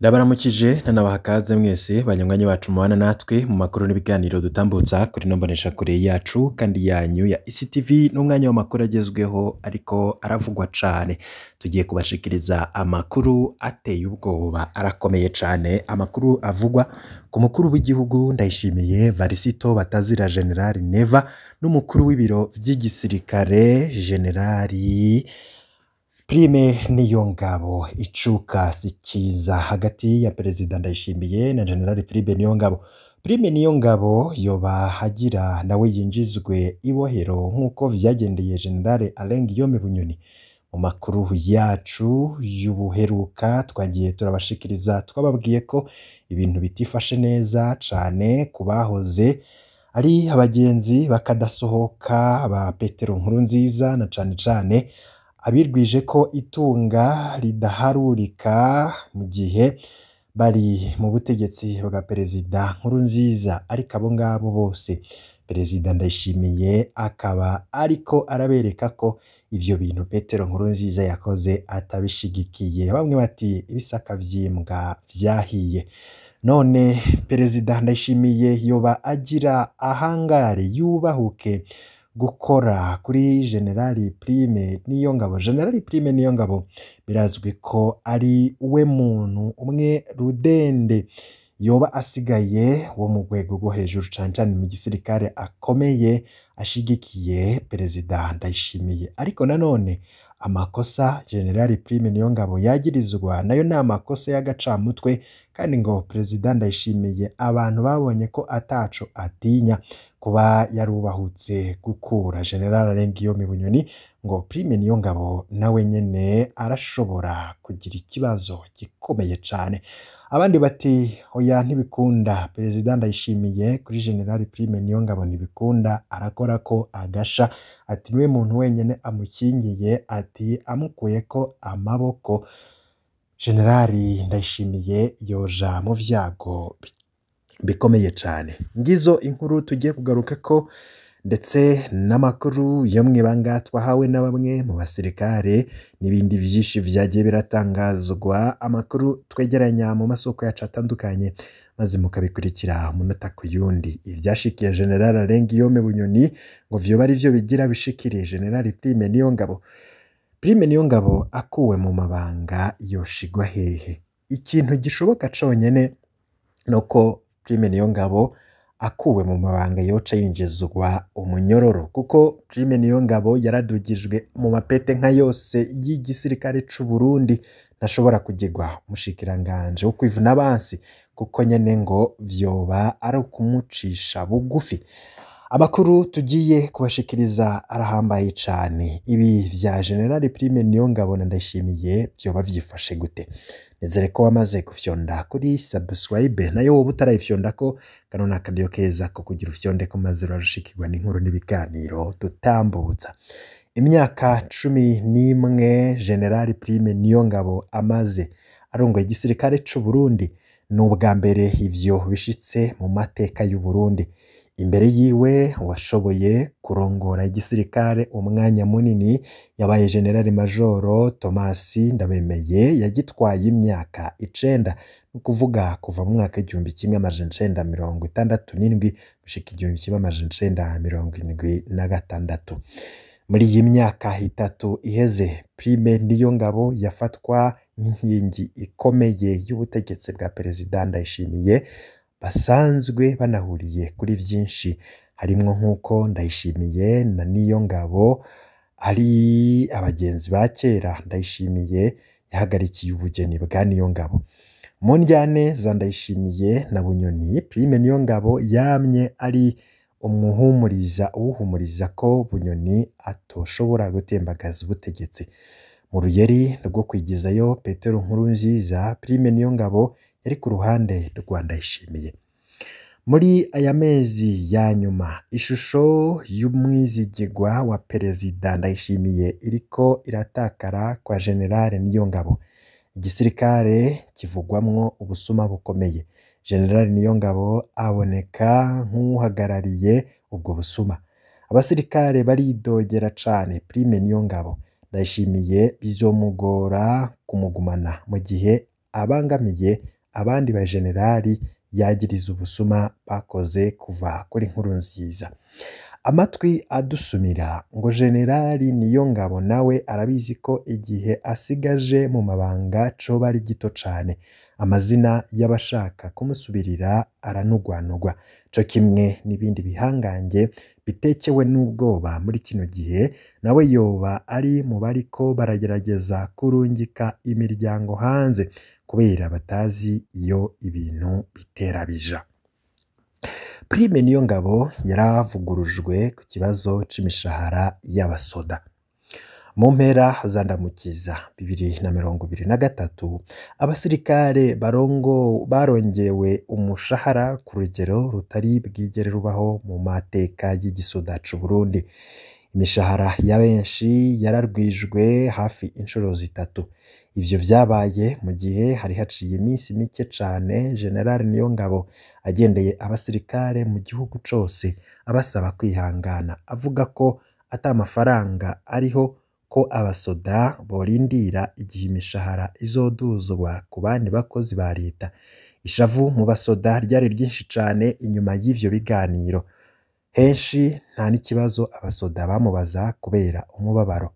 Ndabaramukije nanabahakaze mwese banywanyi bacu mubana natwe mu makuru n'ibiganiro dutambutsa kuri nombonesha kure yacu kandi yanyu ya ICTV n'umwanya w'amakuru agezweho ariko aravugwa cane. Tugiye kubashikiriza amakuru ateye ubwoba arakomeye cane, amakuru avugwa ku mukuru w'igihugu Ndayishimiye Varisito Batazira General Neva n'umukuru w'ibiro vy'igisirikare Generali Prime Niyongabo. Icuka sikiza hagati ya Perezida Ndayishimiye na General Prime Niyongabo. Prime Niyongabo yoba hagira nawe yinjizwe ibohero nk'uko vyagendeye General Alain Guillaume Bunyoni. Mu makuru yacu y'ubuheruka twagiye turabashikiriza twababwiye ko ibintu bitifashe neza cane kubahoze ari abagenzi bakadasohoka ba Petero Nkurunziza na cane abirwije ko itunga ridaharurika mu gihe bari mu butegetsi bwa Perezida Nkurunziza, ariko abo ngabo bose Perezida Ndayishimiye akaba ariko arabereka ko ivyo bintu Petero Nkurunziza yakoze atabishigikiye. Bamwe bati ibisaka vyimbwa vyahiye. None Perezida Ndayishimiye yoba agira ahangare yubahuke gukora kuri General Prime Niyongabo. General Prime Niyongabo birazwi ko ari we muntu umwe rudende yoba asigaye wo mu rwego rwo hejuru cane mu gisirikare akomeye ashigikiye Perezida Ndayishimiye. Ariko nanone amakosa General Prime Niyongabo yagirizwa nayo ni amakosa y'agacamutwe, kandi ngo Perezida Ndayishimiye abantu babonye ko ataco atinya kuba yarubahutse gukura General Alain Guillaume Bunyoni, ngo Prime Niyongabo nawe nyene arashobora kugira ikibazo gikomeye cane. Abandi bati oya ntibikunda, Perezida Ndayishimiye kuri General Prime Niyongabo ntibikunda, arakora ko agasha, ati niwe muntu wenyene amukingiye, ati amukuyeko amaboko General Ndayishimiye yoja mu vyago bikomeye cane. Ngizo inkuru tugiye kugaruka ko, ndetse n'amakuru yo mwibanga twahawe na bamwe mu basirikare n'ibindi vyinshi vyagiye biratangazwa, amakuru twegeranya mu masoko yacu atandukanye maze mukabikurikira umunota ku yundi. Ivyashikiye General Alain Guillaume Bunyoni ngo vyoba ari vyo bigira bishikire General Prime Niyongabo. Prime Niyongabo akuwe mu mabanga yoshigwa hehe? Ikintu gishoboka conyene nuko Prime Niyongabo akuwe mu mabanga yoca yinjizwa umunyororo, kuko Prime Niyongabo yaradugijwe mu mapete nka yose y'igisirikare c'u Burundi, ntashobora kugirwa mushikiranganje wo kwivuna abansi, kuko nyene ngo vyoba ari ukumucisha bugufi. Amakuru tugiye kubashikiriza arahambaye cane. Ibi vya General Prime Niyongabo na Ndayishimiye vyoba vyifashe gute? Nizere ko wamaze gufyonda kuri subscribe, nayo wowe utarayifyonda ko kano nakadiyo keza ko kugira ufyonde ko maze urashikirwa n'inkuru n'ibiganiro dutambutsa. Imyaka 11 General Prime Niyongabo amaze arongoye igisirikare c'u Burundi, n'ubwa mbere ivyo bishitse mu mateka y'u Burundi. Imbere yiwe washoboye kurongora igisirikare umwanya munini yabaye General Majoro Thomas Ndabemeye, yagitwaye imyaka 9, nukuvuga kuva mu mwaka 1967 gushika 1976. Muri iyi myaka 3 iheze, Prime Niyongabo yafatwa nk'inkingi ikomeye y'ubutegetsi bwa Perezida Ndayishimiye, basanzwe banahuriye kuri vyinshi, harimwo nk'uko Ndayishimiye na Niyongabo ari abagenzi ba kera. Ndayishimiye yahagarikiye ubugeni bwa Niyongabo. Mu njyane za Ndayishimiye na Bunyoni, Prime Niyongabo yamye ari uwuhumuriza ko Bunyoni atoshobora gutembagaza ubutegetsi. Mu ruyeri rwo kwigizayo Petero Nkurunziza, Prime Niyongabo yari ku ruhande rwa Ndayishimiye. Muri aya mezi ya nyuma, ishusho y'umwizigirwa wa Perezida Ndayishimiye iriko iratakara kwa General Niyongabo. Igisirikare kivugwamwo ubusuma bukomeye. General Niyongabo aboneka nk'uhagarariye ubwo busuma. Abasirikare baridogera cane Prime Niyongabo. Ndayishimiye bizomugora kumugumana mu gihe abangamiye abandi bajenerali yagiriza ubusuma bakoze kuva kuri Nkurunziza. Amatwi adusumira ngo Generali Niyongabo nawe arabizi ko igihe asigaje mu mabanga coba ari gito cane. Amazina y'abashaka kumusubirira aranugwanugwa, co kimwe n'ibindi bihangange bitekewe n'ubwoba muri kino gihe. Nawe yoba ari mu bariko baragerageza kurungika imiryango hanze kubera batazi iyo ibintu bitera bija. Prime Niyongabo yaravugurujwe ku kibazo c'imishahara y'abasoda. Mu mpera za Ndamukiza 2023 abasirikare barongewe umushahara ku rugero rutari bwigere rubaho mu mateka y'igisoda c'u Burundi. Imishahara ya benshi yararwijwe hafi inshuro zitatu. Ivyo vyabaye mu gihe hari haciye iminsi mike cane General Niyongabo agendeye abasirikare mu gihugu cose abasaba kwihangana, avuga ko ata amafaranga ariho, ko abasoda borindira igihe imishahara izoduzwa ku bandi bakozi ba leta. Ishavu mu basoda ryari ryinshi cane inyuma y'ivyo biganiro. Henshi nta n'ikibazo abasoda bamubaza kubera umubabaro.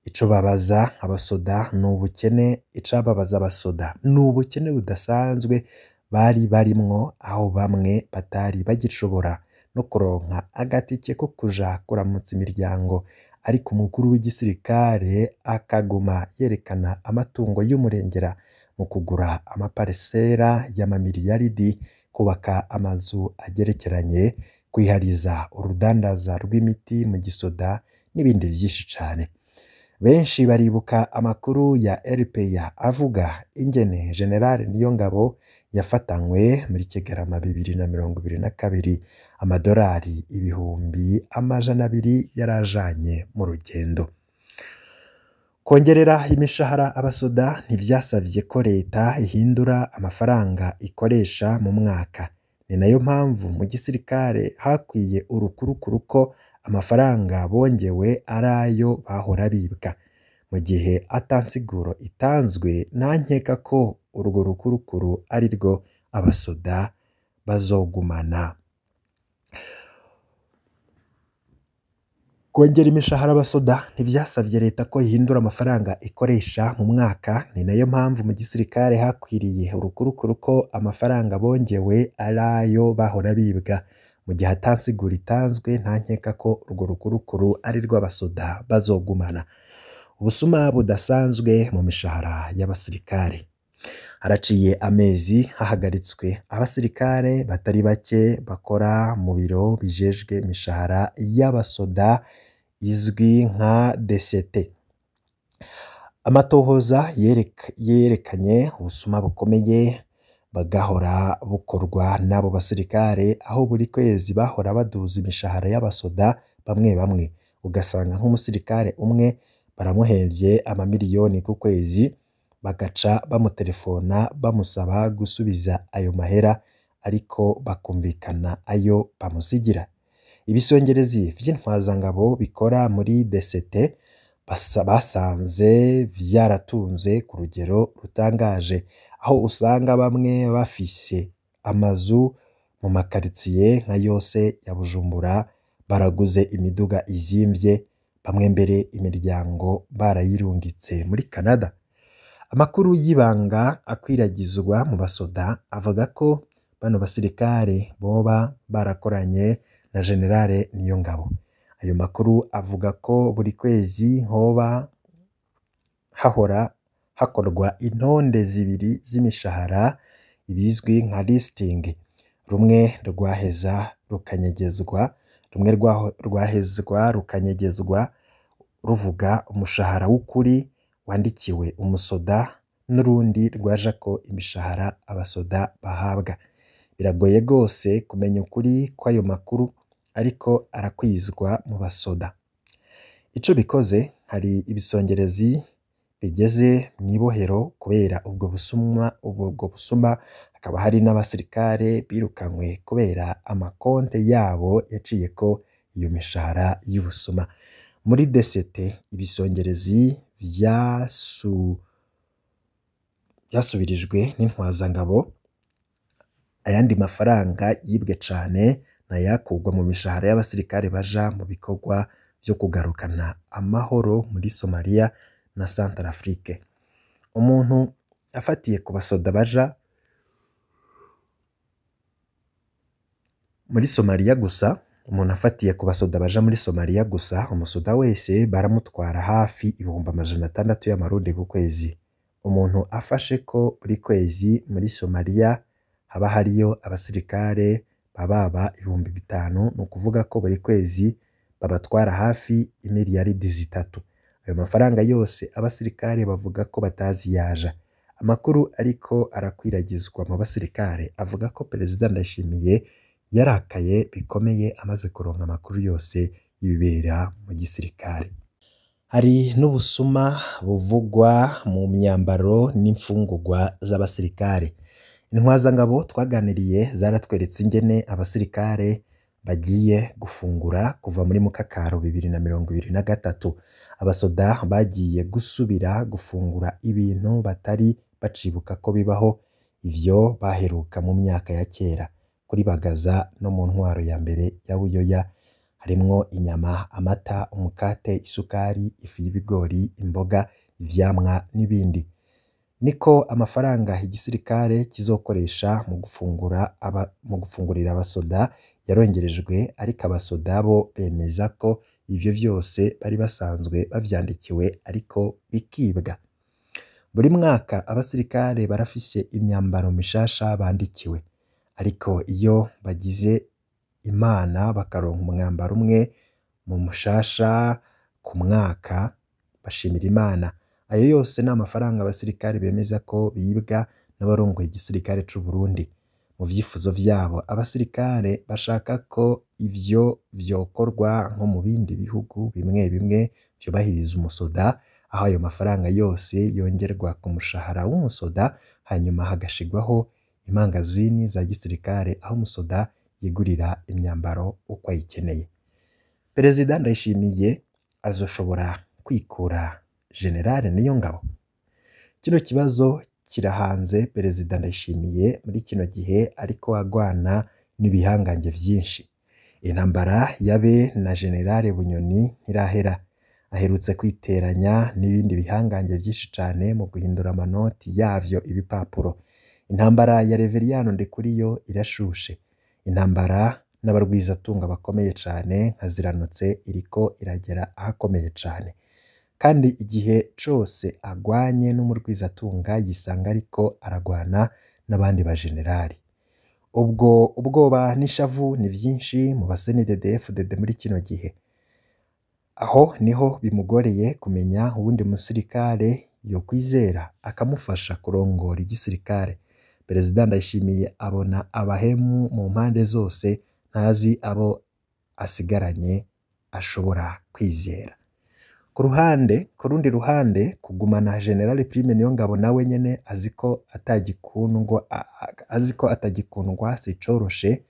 Ico babaza abasoda n'ubukene, icababaza abasoda n'ubukene budasanzwe bari barimwo, aho bamwe batari bagishobora no kuronka agatike ko kuja kuramutsa imiryango, ariko umukuru w'igisirikare akaguma yerekana amatungo y'umurengera mu kugura amaparisera y'amamiliyaridi, kubaka amazu agerekeranye, kwihariza urudandaza rw'imiti mu gisoda n'ibindi vyinshi cane. Benshi baribuka amakuru ya RPA avuga ingene General Niyongabo yafatanywe muri Kigarama 2022 amadolari 200,000 yarajanye mu rugendo. Kongerera imishahara abasoda ntivyasavye ko leta ihindura amafaranga ikoresha mu mwaka. Ni nayo mpamvu mu gisirikare hakwiye urukurukuru ko amafaranga bongewe arayo bahora bibwa. Mu gihe atansiguro itanzwe, nankeka ko urwo rukurukuru ari rwo abasoda bazogumana. Kongera imishahara abasoda ntivyasavye leta ko ihindura amafaranga ikoresha mu mwaka. Ni nayo mpamvu mu gisirikare hakwiriye urukurukuru ko amafaranga bongewe arayo bahora bibwa. Mu gihe atansigura itanzwe, ntankeka ko urwo rukurukuru ari rwo abasoda bazogumana. Ubusuma budasanzwe mu mishahara y'abasirikare. Haraciye amezi hahagaritswe abasirikare batari bake bakora mu biro bijejwe imishahara y'abasoda izwi nka DCT. Amatohoza yerekanye ubusuma bukomeye bagahora bukorwa n'abo basirikare, aho buri kwezi bahora baduza imishahara y'abasoda bamwe bamwe. Ugasanga nk'umusirikare umwe baramuhevye amamiliyoni ku kwezi, bagaca bamutelefona bamusaba gusubiza ayo mahera, ariko bakumvikana ayo bamusigira. Ibisongerezi vy'intwazangabo bikora muri DCT basanze vyaratunze ku rugero rutangaje, aho usanga bamwe bafise amazu mu makaritsiye nka yose ya Bujumbura, baraguze imiduga izimvye, bamwe mbere imiryango barayirungitse muri Canada. Amakuru y'ibanga akwiragizwa mu basoda avuga ko bano basirikare boba barakoranye na General Niyongabo. Ayo makuru avuga ko buri kwezi hoba hahora hakorwa intonde zibiri z'imishahara, ibizwi nka listing. Rumwe rwaheza rukanyegezwa, rukanyegezwa ruvuga umushahara w'ukuri wandikiwe umusoda, n'urundi rwaja ko imishahara abasoda bahabwa. Biragoye gose kumenya ukuri kw'ayo makuru, ariko arakwizwa mu basoda. Ico bikoze, hari ibisongerezi bigeze mw'ibohero kubera ubwo busuma, hakaba hari n'abasirikare birukanywe kubera amakonte yabo yaciye ko iyo mishahara y'ubusuma. Muri DCT ibisongerezi byasubirijwe n'intwazangabo. Ayandi mafaranga yibwe cane nayakugwa mu mishahara y'abasirikare baja mu bikorwa byo kugarukana amahoro muri Somalia na Centrafrique. Umuntu afatiye ku basoda baja muri Somalia gusa, umusoda wese baramutwara hafi 600,000 y'amarundi ku kwezi. Umuntu afashe ko buri kwezi muri Somalia haba hariyo abasirikare baba 5,000, ni ukuvuga ko buri kwezi babatwara hafi imiliyaridi 3. Ayo mafaranga yose abasirikare bavuga ko batazi yaja. Amakuru ariko arakwiragizwa mu basirikare avuga ko Perezida Ndayishimiye yarakaye bikomeye amaze kuronka amakuru yose y'ibibera mu gisirikare. Hari n'ubusuma buvugwa mu myambaro n'imfungurwa z'abasirikare. Intwazangabo twaganiriye zaratweretse ingene abasirikare bagiye gufungura kuva muri Mukakaro 2023. Abasoda bagiye gusubira gufungura ibintu batari bacibuka ko bibaho, ivyo baheruka mu myaka ya kera. Kuri Bagaza no mu ntwaro ya mbere ya Buyoya harimwo inyama, amata, umukate, isukari, ifu y'ibigori, imboga, ivyamwa n'ibindi. Niko amafaranga igisirikare kizokoresha mu gufungurira abasoda yarongerejwe, ariko abasoda bo bemeza ko ivyo vyose bari basanzwe bavyandikiwe ariko bikibwa. Buri mwaka abasirikare barafise imyambaro mishasha bandikiwe, ariko iyo bagize Imana bakaronka umwambaro umwe mu mushasha ku mwaka bashimira Imana. Ayo yose ni amafaranga abasirikare bemeza ko bibwa n'abarongoye igisirikare c'u Burundi. Mu vyifuzo vyabo abasirikare bashaka ko ivyo vyokorwa nko mu bindi bihugu bimwe bimwe vyubahiriza umusoda, aho ayo mafaranga yose yongerwa ku mushahara w'umusoda, hanyuma hagashigwaho imangazini za gisirikare aho umusoda yigurira imyambaro uko ayikeneye. Perezida Ndayishimiye azoshobora kwikura General Niyongabo? Kino kibazo kirahanze Perezida Ndayishimiye muri kino gihe ariko agwana n'ibihangange vyinshi. Intambara yabe na General Bunyoni ntirahera, aherutse kwiteranya n'ibindi bihangange vyinshi cane mu guhindura amanoti yavyo ibipapuro. Intambara ya Reveriyano Ndikuriyo irashushe. Intambara n'abarwizatunga bakomeye cane nka Ziranotse iriko iragera ahakomeye cane, kandi igihe cose agwanye n'umurwizatunga yisanga ariko aragwana n'abandi bajenerali. Ubwo ubwoba n'ishavu ni vyinshi mu basenededefudede muri kino gihe. Aho niho bimugoreye kumenya uwundi musirikare yo kwizera akamufasha kurongora igisirikare. Perezida Ndayishimiye abona abahemu mu mpande zose, ntazi abo asigaranye ashobora kwizera. Ku rundi ruhande kugumana General Prime Niyongabo nawe nyene aziko atagikundwa sicoroshe.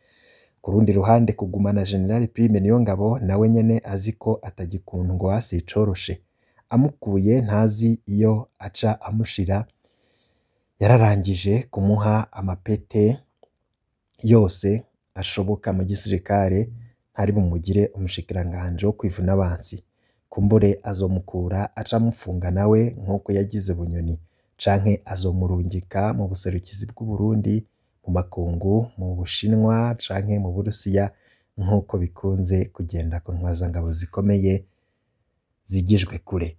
Ku rundi ruhande kugumana General Prime Niyongabo nawe nyene aziko atagikundwa sicoroshe. Amukuye ntazi iyo aca amushira. Yararangije kumuha amapete yose ashoboka mu gisirikare, ntari bumugire umushikiranganje wo kwivuna abansi. Kumbure azomukura aca amufunga nawe nkuko yagize Bunyoni, canke azomurungika mu buserukizi bw'u Burundi mu makungu, mu Bushinwa canke mu Burusiya nkuko bikunze kugenda ku ntwazangabo zikomeye zigijwe kure.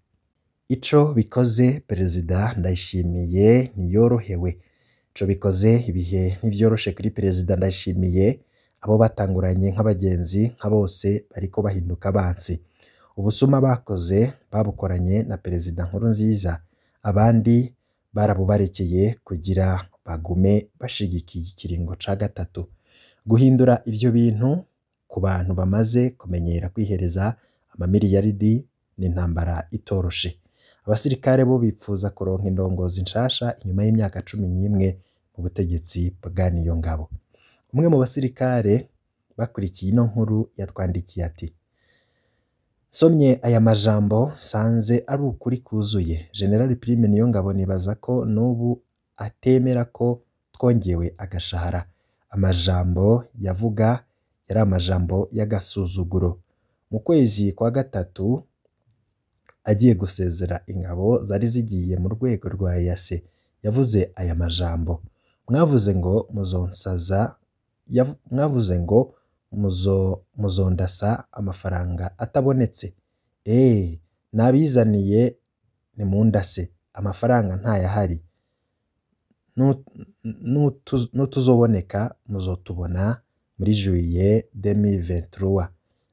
Ico bikoze Perezida Ndayishimiye ntiyorohewe. Ico bikoze ibihe ntivyoroshe kuri Perezida Ndayishimiye. Abo batanguranye nk'abagenzi nka bose bariko bahinduka abansi. Ubusuma bakoze babukoranye na Perezida Nkurunziza, abandi barabubarekeye kugira bagume bashigikiye ikiringo ca gatatu. Guhindura ivyo bintu ku bantu bamaze kumenyera kwihereza amamiliyaridi n'intambara itoroshe. Abasirikare bo bipfuza kuronka indongozi nshasha inyuma y'imyaka 11 mu butegetsi bwa Niyongabo. Umwe mu basirikare bakurikiye ino nkuru yatwandikiye ati: "Somye aya majambo sanze ari ukuri kuzuye. General Prime Niyongabo nibaza ko n'ubu atemera ko twongewe agashahara. Amajambo yavuga yari amajambo y'agasuzuguro. Mu kwezi kwa gatatu agiye gusezera ingabo zari zigiye mu rwego rwa EAC yavuze aya majambo: mwavuze ngo muzonsaza, mwavuze ngo muzondasa amafaranga atabonetse. Nabizaniye nimundase, amafaranga ntayahari, nutuzoboneka muzotubona muri juillet 2023.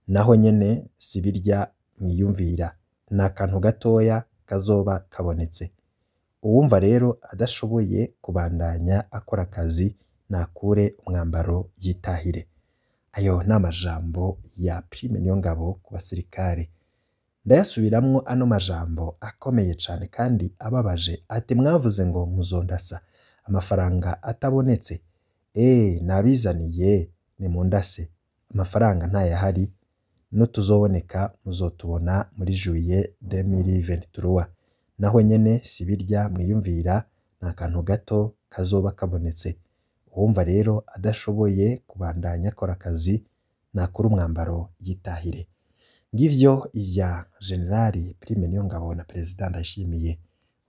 Naho nyene sibirya mwiyumvira, ni akantu gatoya kazoba kabonetse. Uwumva rero adashoboye kubandanya akora akazi nakure umwambaro yitahire. Ayo ni amajambo ya Prime Niyongabo ku basirikare. Ndayasubiramwo ano majambo akomeye cane kandi ababaje, ati mwavuze ngo muzondasa amafaranga atabonetse. Nabizaniye nimundase, amafaranga ntayahari, nutuzoboneka muzotubona muri juillet 2023. Naho nyene sibirya mwiyumvira, ni akantu gato kazoba kabonetse. Uwumva rero adashoboye kubandanya akora akazi nakura umwambaro yitahire. Ngivyo ivya Generali Prime Niyongabo na Perezida Ndayishimiye.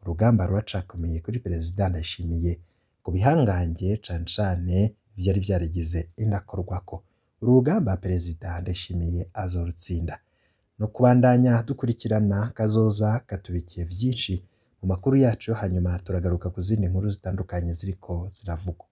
Urugamba ruracakomeye kuri Perezida Ndayishimiye ku bihangange cane cane vyari vyarigize inakorwako. Uru rugamba Perezida Ndayishimiye azorutsinda. No kubandanya dukurikirana kazoza katubikiye vyinshi mu makuru yacu, hanyuma turagaruka ku zindi nkuru zitandukanye ziriko ziravugwa.